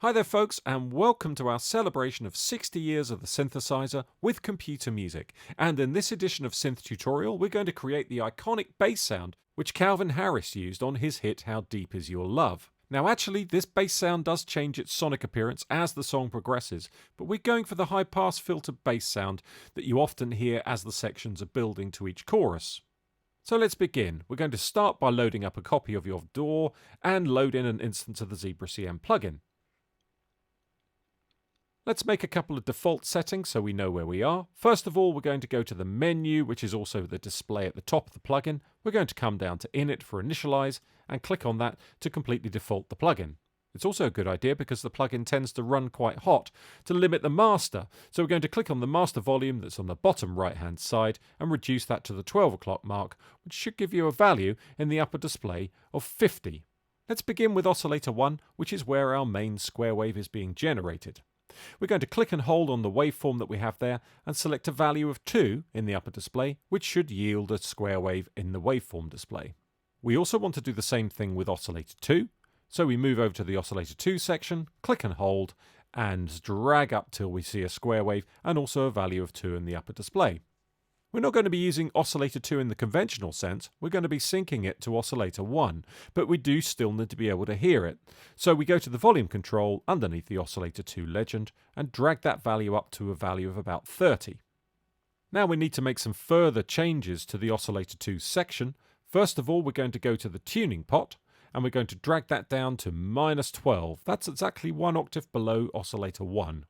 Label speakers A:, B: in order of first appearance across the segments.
A: Hi there folks, and welcome to our celebration of 60 years of the synthesizer with computer music. And in this edition of Synth Tutorial, we're going to create the iconic bass sound which Calvin Harris used on his hit How Deep Is Your Love. Now actually, this bass sound does change its sonic appearance as the song progresses, but we're going for the high-pass filter bass sound that you often hear as the sections are building to each chorus. So let's begin. We're going to start by loading up a copy of your DAW and load in an instance of the ZebraCM plugin. Let's make a couple of default settings so we know where we are. First of all, we're going to go to the menu, which is also the display at the top of the plugin. We're going to come down to Init for Initialize and click on that to completely default the plugin. It's also a good idea because the plugin tends to run quite hot to limit the master. So we're going to click on the master volume that's on the bottom right hand side and reduce that to the 12 o'clock mark, which should give you a value in the upper display of 50. Let's begin with oscillator 1, which is where our main square wave is being generated. We're going to click and hold on the waveform that we have there and select a value of 2 in the upper display, which should yield a square wave in the waveform display. We also want to do the same thing with oscillator 2, so we move over to the oscillator 2 section, click and hold, and drag up till we see a square wave and also a value of 2 in the upper display. We're not going to be using oscillator 2 in the conventional sense, we're going to be syncing it to oscillator 1, but we do still need to be able to hear it. So we go to the volume control underneath the oscillator 2 legend and drag that value up to a value of about 30. Now we need to make some further changes to the oscillator 2 section. First of all, we're going to go to the tuning pot and we're going to drag that down to -12. That's exactly 1 octave below oscillator 1.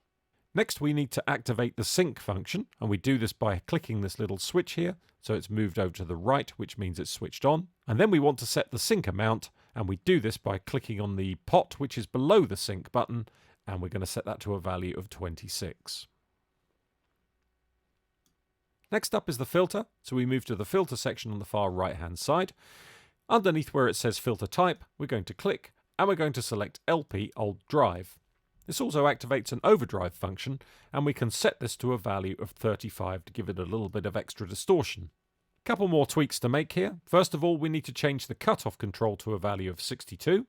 A: Next we need to activate the sync function, and we do this by clicking this little switch here, so it's moved over to the right, which means it's switched on. And then we want to set the sync amount, and we do this by clicking on the pot which is below the sync button, and we're going to set that to a value of 26. Next up is the filter, so we move to the filter section on the far right hand side. Underneath where it says filter type, we're going to click, and we're going to select LP old drive. This also activates an overdrive function, and we can set this to a value of 35 to give it a little bit of extra distortion. A couple more tweaks to make here. First of all, we need to change the cutoff control to a value of 62.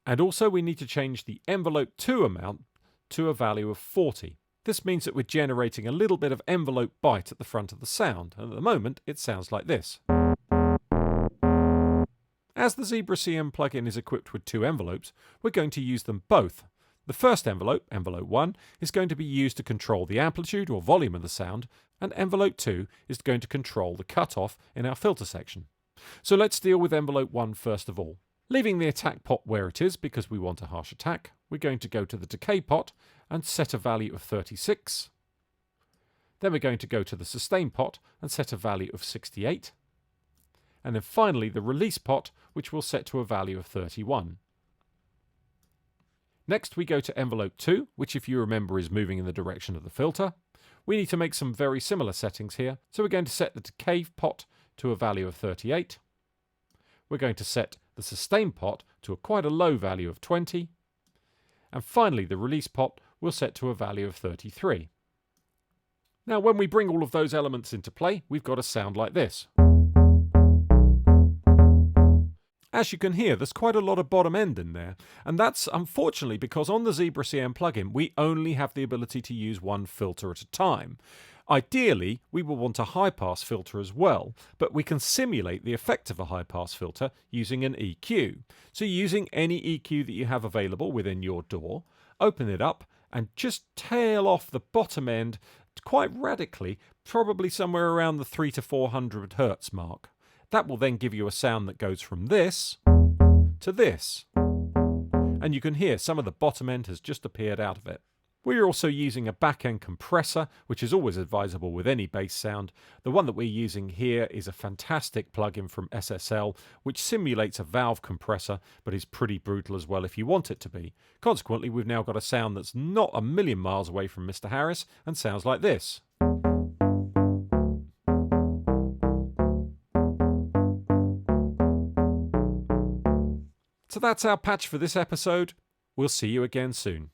A: And also we need to change the envelope 2 amount to a value of 40. This means that we're generating a little bit of envelope bite at the front of the sound, and at the moment it sounds like this. As the ZebraCM plugin is equipped with 2 envelopes, we're going to use them both. The first envelope, envelope 1, is going to be used to control the amplitude or volume of the sound, and envelope 2 is going to control the cutoff in our filter section. So let's deal with envelope 1 first of all. Leaving the attack pot where it is because we want a harsh attack, we're going to go to the decay pot and set a value of 36. Then we're going to go to the sustain pot and set a value of 68. And then finally the release pot, which we'll set to a value of 31. Next we go to envelope 2, which if you remember is moving in the direction of the filter. We need to make some very similar settings here, so we're going to set the decay pot to a value of 38. We're going to set the sustain pot to quite a low value of 20. And finally the release pot we'll set to a value of 33. Now when we bring all of those elements into play, we've got a sound like this. As you can hear, there's quite a lot of bottom end in there, and that's unfortunately because on the ZebraCM plugin we only have the ability to use one filter at a time. Ideally, we will want a high-pass filter as well, but we can simulate the effect of a high-pass filter using an EQ. So using any EQ that you have available within your DAW, open it up and just tail off the bottom end quite radically, probably somewhere around the 300 to 400 Hz mark. That will then give you a sound that goes from this to this. And you can hear some of the bottom end has just appeared out of it. We're also using a back-end compressor, which is always advisable with any bass sound. The one that we're using here is a fantastic plugin from SSL, which simulates a valve compressor, but is pretty brutal as well if you want it to be. Consequently, we've now got a sound that's not a million miles away from Mr. Harris and sounds like this. So that's our patch for this episode. We'll see you again soon.